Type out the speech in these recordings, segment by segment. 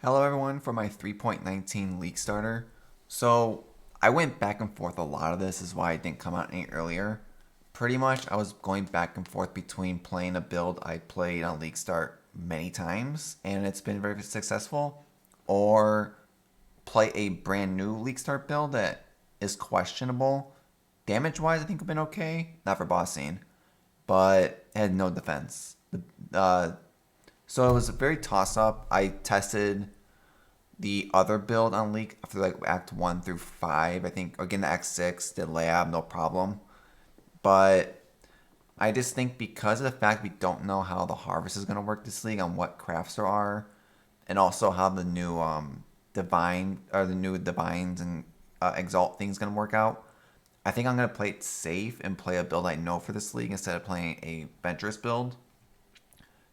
Hello everyone for my 3.19 League Starter. So I went back and forth a lot of this is why I didn't come out any earlier. Pretty much I was going back and forth between playing a build I played on League Start many times and it's been very successful, or play a brand new League Start build that is questionable. Damage wise I think I've been okay, not for bossing, but had no defense. So it was a very toss up. I tested the other build on League after like Act 1 through 5. I think again the Act 6 did lab, no problem. But I just think because of the fact we don't know how the harvest is gonna work this league, on what crafts there are, and also how the new divines and exalt things gonna work out. I think I'm gonna play it safe and play a build I know for this league instead of playing a venturous build.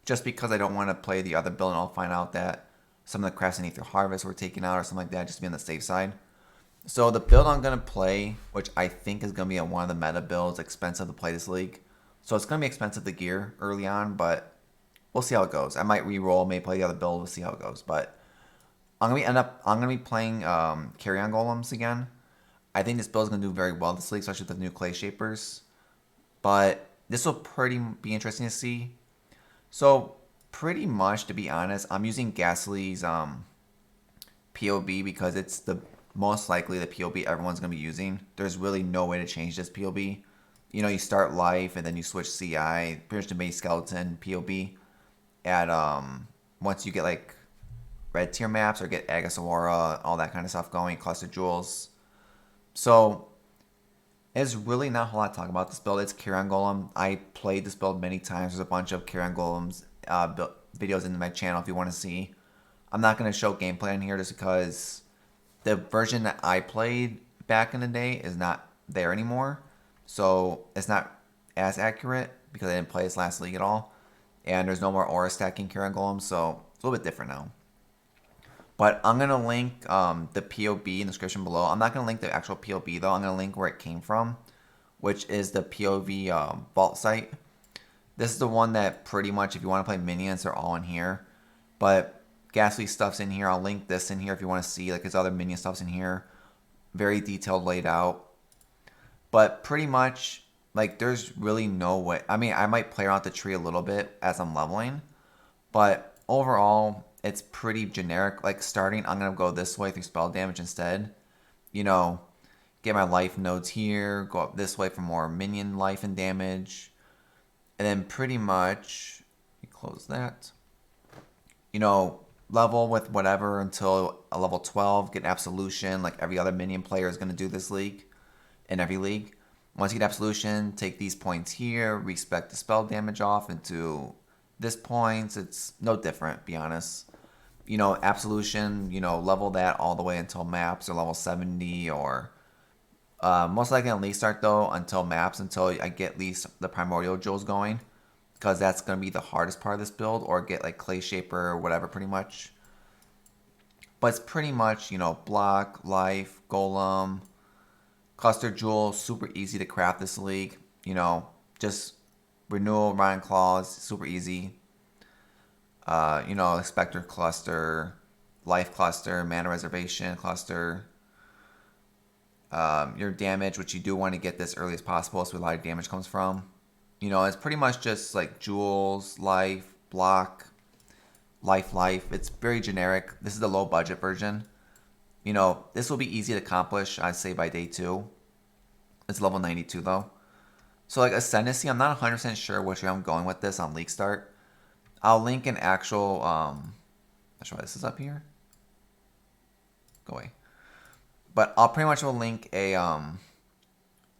Just because I don't want to play the other build and I'll find out that some of the crafts beneath your harvest were taken out or something like that, just to be on the safe side. So the build I'm going to play, which I think is going to be one of the meta builds, expensive to play this league. So it's going to be expensive to gear early on, but we'll see how it goes. I might re-roll, may play the other build, we'll see how it goes. But I'm gonna be playing Carrion Golems again. I think this build is gonna do very well this league, especially with the new clay shapers. But this will pretty be interesting to see. So pretty much, to be honest, I'm using Ghastly's POB because it's the most likely the POB everyone's gonna be using. There's really no way to change this POB. You know, you start life and then you switch CI, pretty much the base skeleton POB. At once you get like red tier maps or get Agasawara, all that kind of stuff going, cluster jewels. So there's really not a whole lot to talk about this build. It's Carrion Golem. I played this build many times. There's a bunch of Carrion Golems videos in my channel if you want to see. I'm not going to show gameplay in here just because the version that I played back in the day is not there anymore. So it's not as accurate because I didn't play this last league at all. And there's no more aura stacking Carrion Golem, so it's a little bit different now. But I'm going to link the POB in the description below. I'm not going to link the actual POB though. I'm going to link where it came from, which is the POV vault site. This is the one that pretty much, if you want to play minions, they're all in here. But Ghastly stuff's in here. I'll link this in here if you want to see. Like his other minion stuff's in here. Very detailed laid out. But pretty much, like there's really no way. I mean, I might play around the tree a little bit as I'm leveling. But overall, it's pretty generic. Like starting, I'm going to go this way through spell damage instead. You know, get my life nodes here. Go up this way for more minion life and damage. And then pretty much, let me close that. You know, level with whatever until a level 12. Get Absolution like every other minion player is going to do this league. In every league. Once you get Absolution, take these points here. Respec the spell damage off into this point. It's no different, be honest. You know, Absolution, you know, level that all the way until maps or level 70 or most likely on League Start though until maps, until I get at least the Primordial Jewels going, because that's going to be the hardest part of this build, or get like Clay Shaper or whatever pretty much. But it's pretty much, you know, block, life, golem, cluster jewel, super easy to craft this league. You know, just renewal, Ryan Claws, super easy. You know, Spectre cluster, life cluster, mana reservation cluster. Your damage, which you do want to get this early as possible, so a lot of damage comes from. You know, it's pretty much just like jewels, life, block, life. It's very generic. This is the low budget version. You know, this will be easy to accomplish, I'd say, by day 2. It's level 92 though. So like Ascendancy, I'm not 100% sure which way I'm going with this on League Start. I'll link an actual, that's why this is up here. Go away. But I'll pretty much will link a,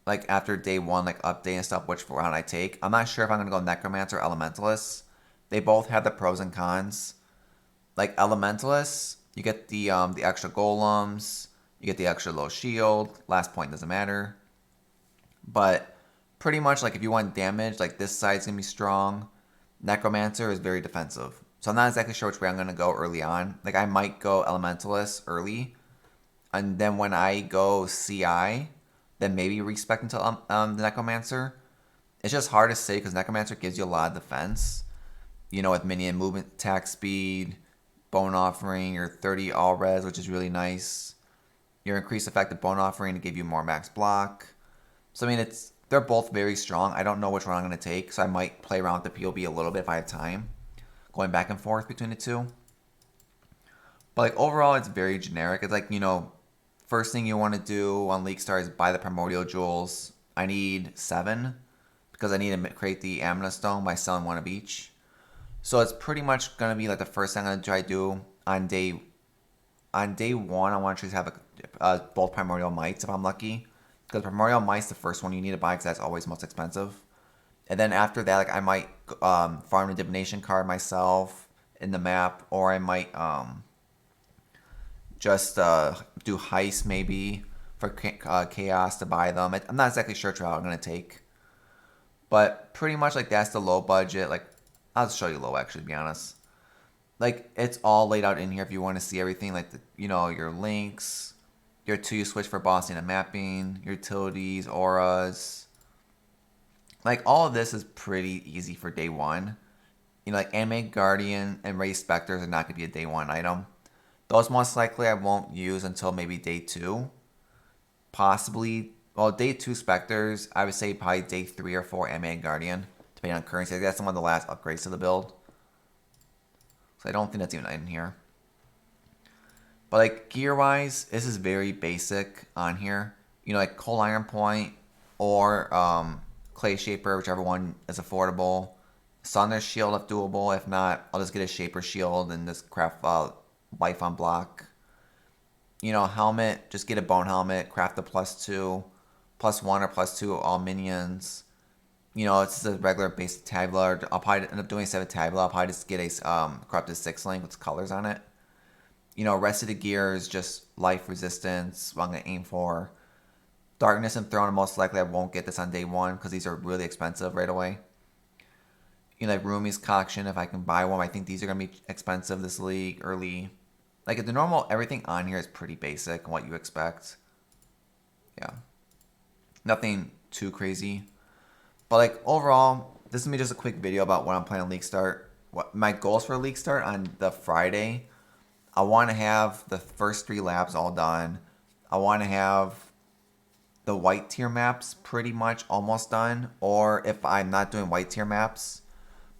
like after day 1, like update and stuff, which round I take. I'm not sure if I'm going to go Necromancer or Elementalist. They both have the pros and cons. Like Elementalist, you get the extra golems, you get the extra low shield, last point doesn't matter. But pretty much like if you want damage, like this side's going to be strong. Necromancer is very defensive. So I'm not exactly sure which way I'm going to go early on. Like I might go Elementalist early. And then when I go CI, then maybe respec into the Necromancer. It's just hard to say because Necromancer gives you a lot of defense. You know, with minion movement, attack speed, Bone Offering, your 30 all res, which is really nice. Your increased effective Bone Offering to give you more max block. So I mean, they're both very strong. I don't know which one I'm going to take, so I might play around with the POB a little bit if I have time, going back and forth between the two. But like overall, it's very generic. It's like, you know, first thing you want to do on League Star is buy the Primordial Jewels. I need 7 because I need to create the Amina Stone by selling 1 of each. So it's pretty much going to be like the first thing I'm going to try to do on day 1. I want to have both Primordial Mites if I'm lucky. Because Primordial Mite's the first one you need to buy because that's always most expensive. And then after that, like I might farm a Divination card myself in the map, or I might just do Heist maybe for Chaos to buy them. I'm not exactly sure which route I'm going to take. But pretty much like that's the low budget. Like I'll just show you low actually, to be honest. Like it's all laid out in here if you want to see everything. Like your links, your 2 switch for bossing and mapping, your utilities, auras. Like all of this is pretty easy for day 1. You know, like Anime Guardian and Raised Specters are not going to be a day 1 item. Those most likely I won't use until maybe day 2. Possibly, well, day 2 Specters, I would say probably day 3 or 4 Anime Guardian, depending on currency. That's one of the last upgrades to the build. So I don't think that's even in here. But like gear-wise, this is very basic on here. You know, like Coal Iron Point or Clay Shaper, whichever one is affordable. Sunder's Shield if doable. If not, I'll just get a Shaper Shield and just craft Life on Block. You know, Helmet, just get a Bone Helmet, craft a +2, +1 or +2 all minions. You know, it's just a regular base Tabula. I'll probably end up doing 7 Tabula. I'll probably just get a Corrupted 6 link with colors on it. You know, rest of the gear is just life resistance, what I'm going to aim for. Darkness and Throne, most likely I won't get this on day 1 because these are really expensive right away. You know, like Rumi's Collection, if I can buy one, I think these are going to be expensive this league early. Like the normal, everything on here is pretty basic and what you expect. Yeah. Nothing too crazy. But like overall, this is going to be just a quick video about what I'm playing on League Start. What my goals for League Start on the Friday. I want to have the first 3 labs all done. I want to have the white tier maps pretty much almost done. Or if I'm not doing white tier maps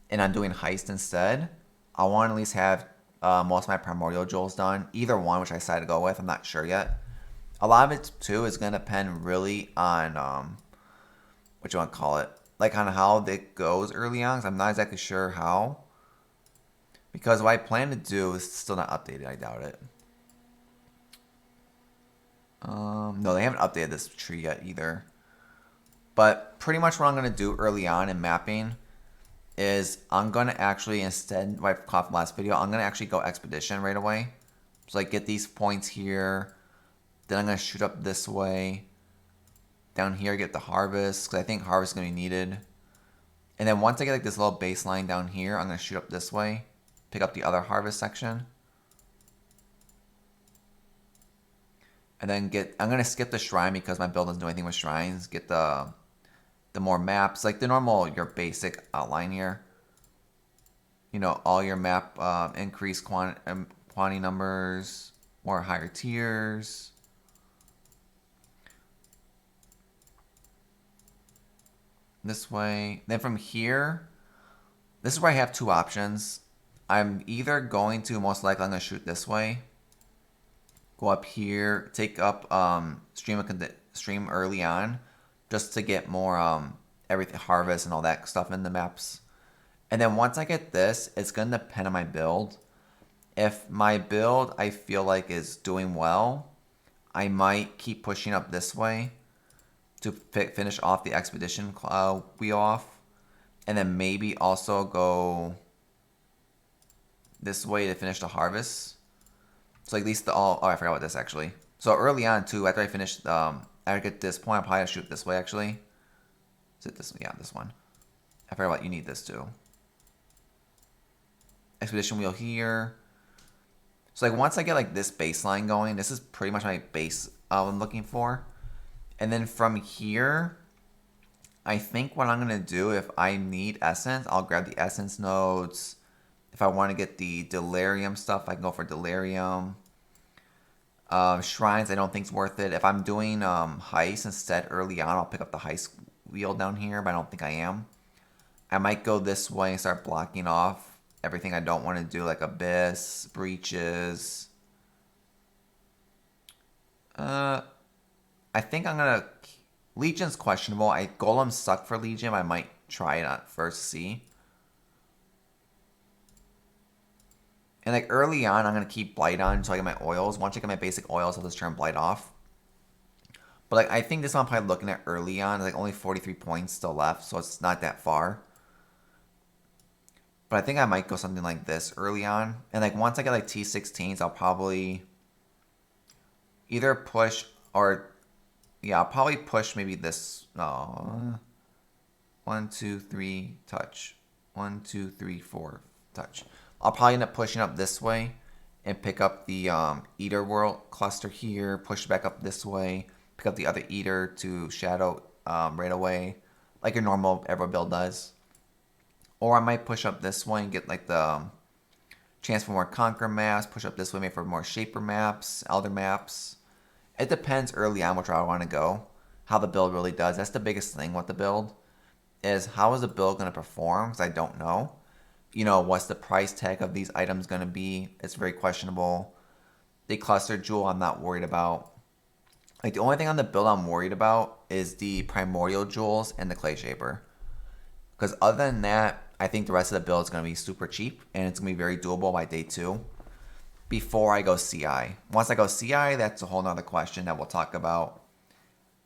and I'm doing Heist instead, I want to at least have most of my Primordial Jewels done. Either one, which I decided to go with. I'm not sure yet. A lot of it, too, is going to depend really on, what you want to call it? Like on how it goes early on. 'Cause I'm not exactly sure how. Because what I plan to do is still not updated. I doubt it. No, they haven't updated this tree yet either. But pretty much what I'm going to do early on in mapping is I'm going to actually, instead, what I caught from last video, I'm going to actually go Expedition right away. So like get these points here. Then I'm going to shoot up this way. Down here, get the Harvest, because I think Harvest is going to be needed. And then once I get like this little baseline down here, I'm going to shoot up this way. Pick up the other Harvest section. And then I'm going to skip the Shrine because my build doesn't do anything with Shrines. Get the more maps, like the normal, your basic outline here. You know, all your map increased quantity numbers, more higher tiers. This way. Then from here, this is where I have 2 options. I'm either going to, most likely I'm going to shoot this way. Go up here, take up stream early on, just to get more everything, harvest and all that stuff in the maps. And then once I get this, it's going to depend on my build. If my build I feel like is doing well, I might keep pushing up this way to finish off the Expedition wheel off. And then maybe also go this way to finish the harvest. So at least oh, I forgot about this actually. So early on too, after I finish, after I get this point, I'll probably shoot this way actually. Is it this? Yeah, this one. I forgot about you need this too. Expedition wheel here. So like once I get like this baseline going, this is pretty much my base I'm looking for. And then from here, I think what I'm gonna do, if I need essence, I'll grab the essence nodes. If I want to get the Delirium stuff, I can go for Delirium. Shrines, I don't think is worth it. If I'm doing Heist instead early on, I'll pick up the Heist wheel down here, but I don't think I am. I might go this way and start blocking off everything I don't want to do, like Abyss, Breaches. I think I'm gonna. Legion's questionable. Golems suck for Legion. I might try it at first, see. And like early on, I'm gonna keep Blight on until I get my oils. Once I get my basic oils, I'll just turn Blight off. But like I think this one I'm probably looking at early on. Like only 43 points still left, so it's not that far. But I think I might go something like this early on. And like once I get like T16s, I'll probably either push or yeah, I'll probably push maybe this. Oh, 1, 2, 3, touch. 1, 2, 3, 4, touch. I'll probably end up pushing up this way and pick up the Eater World cluster here, push back up this way, pick up the other Eater to shadow right away, like your normal Ever build does. Or I might push up this way and get like the chance for more Conquer maps, push up this way maybe for more Shaper maps, Elder maps. It depends early on which route I want to go, how the build really does. That's the biggest thing with the build, is how is the build going to perform, because I don't know. You know, what's the price tag of these items going to be? It's very questionable. The cluster jewel I'm not worried about. Like the only thing on the build I'm worried about is the primordial jewels and the clay shaper. Because other than that, I think the rest of the build is going to be super cheap and it's going to be very doable by day 2. Before I go CI. Once I go CI, that's a whole nother question that we'll talk about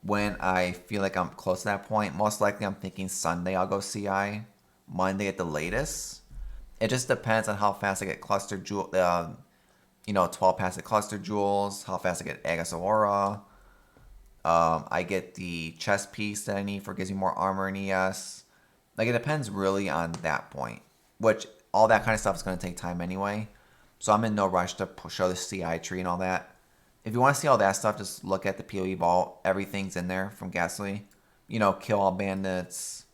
when I feel like I'm close to that point. Most likely I'm thinking Sunday I'll go CI. Monday at the latest. It just depends on how fast I get cluster jewel, 12 passive cluster jewels, how fast I get Aegis Aura. I get the chest piece that I need for gives me more armor in ES. Like it depends really on that point, which all that kind of stuff is going to take time anyway. So I'm in no rush to show the CI tree and all that. If you want to see all that stuff, just look at the POE vault. Everything's in there from Ghastly. Kill all bandits.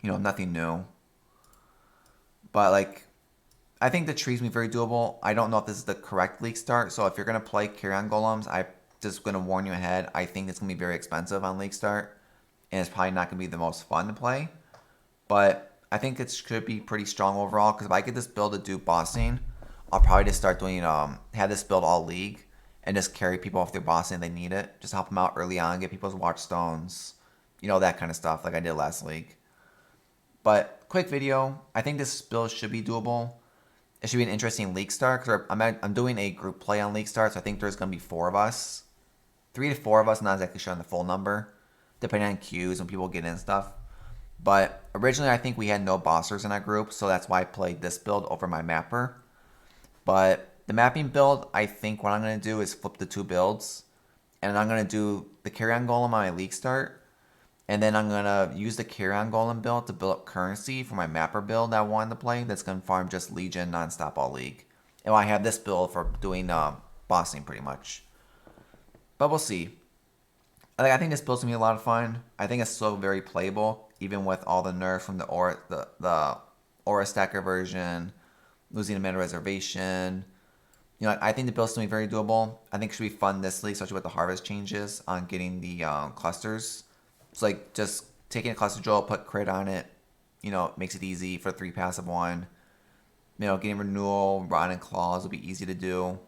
Nothing new. But like, I think the tree's gonna be very doable. I don't know if this is the correct league start. So if you're gonna play Carrion Golems, I'm just gonna warn you ahead. I think it's gonna be very expensive on league start, and it's probably not gonna be the most fun to play. But I think it should be pretty strong overall. Because if I get this build to do bossing, I'll probably just start doing have this build all league and just carry people off their bossing if they need it. Just help them out early on, get people's watch stones, that kind of stuff like I did last league. But quick video. I think this build should be doable. It should be an interesting league start because I'm doing a group play on league start, so I think there's going to be 4 of us. 3 to 4 of us, not exactly sure on the full number, depending on queues when people get in and stuff. But originally I think we had no bossers in our group, so that's why I played this build over my mapper. But the mapping build, I think what I'm going to do is flip the 2 builds. And I'm going to do the Carrion Golem on my league start. And then I'm going to use the Carrion Golem build to build up currency for my mapper build that I wanted to play. That's going to farm just Legion nonstop all league. And I have this build for doing bossing pretty much. But we'll see. I think this build's going to be a lot of fun. I think it's still very playable. Even with all the nerfs from the Aura Stacker version. Losing a mana reservation. I think the build's going to be very doable. I think it should be fun this league, especially with the harvest changes on getting the clusters. It's like just taking a cluster jewel, put crit on it, makes it easy for 3 passive 1. Getting renewal, rotten claws will be easy to do.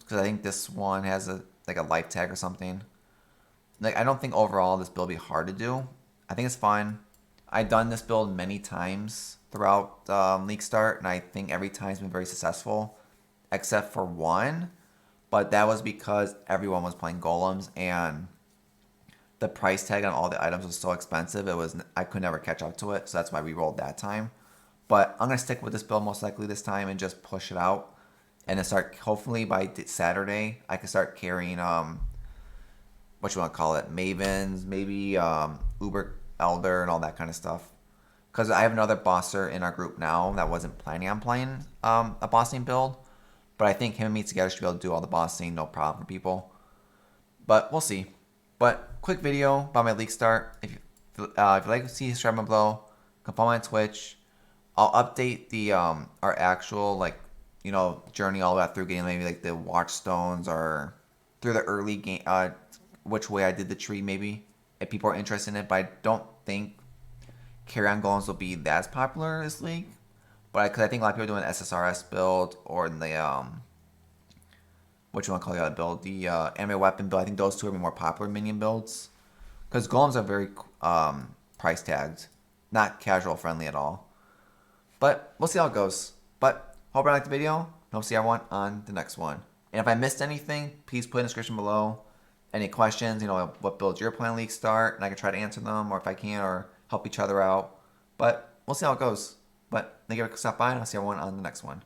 Because I think this one has a life tag or something. Like I don't think overall this build will be hard to do. I think it's fine. I've done this build many times throughout league start, and I think every time it's been very successful, except for one. But that was because everyone was playing golems and the price tag on all the items was so expensive. I could never catch up to it, so that's why we rolled that time. But I'm gonna stick with this build most likely this time and just push it out, and then start. Hopefully by Saturday, I can start carrying what you want to call it, Mavens, maybe Uber Elder and all that kind of stuff. Because I have another bosser in our group now that wasn't planning on playing a bossing build, but I think him and me together should be able to do all the bossing, no problem for people. But we'll see. But quick video about my league start. If you like to see, subscribe below. Come follow me on Twitch. I'll update the our actual like journey all the way through game, maybe like the watchstones or through the early game, which way I did the tree maybe if people are interested in it. But I don't think Carrion Golems will be that popular in this league. But because I think a lot of people are doing SSRS build or in the what you want to call the other build, the anime weapon build. I think those two are more popular minion builds because golems are very price tagged, not casual friendly at all. But we'll see how it goes. But hope you liked the video. And hope to see everyone on the next one. And if I missed anything, please put in the description below. Any questions, what builds your plan league start, and I can try to answer them, or if I can, or help each other out. But we'll see how it goes. But thank you for stopping by, and I'll see everyone on the next one.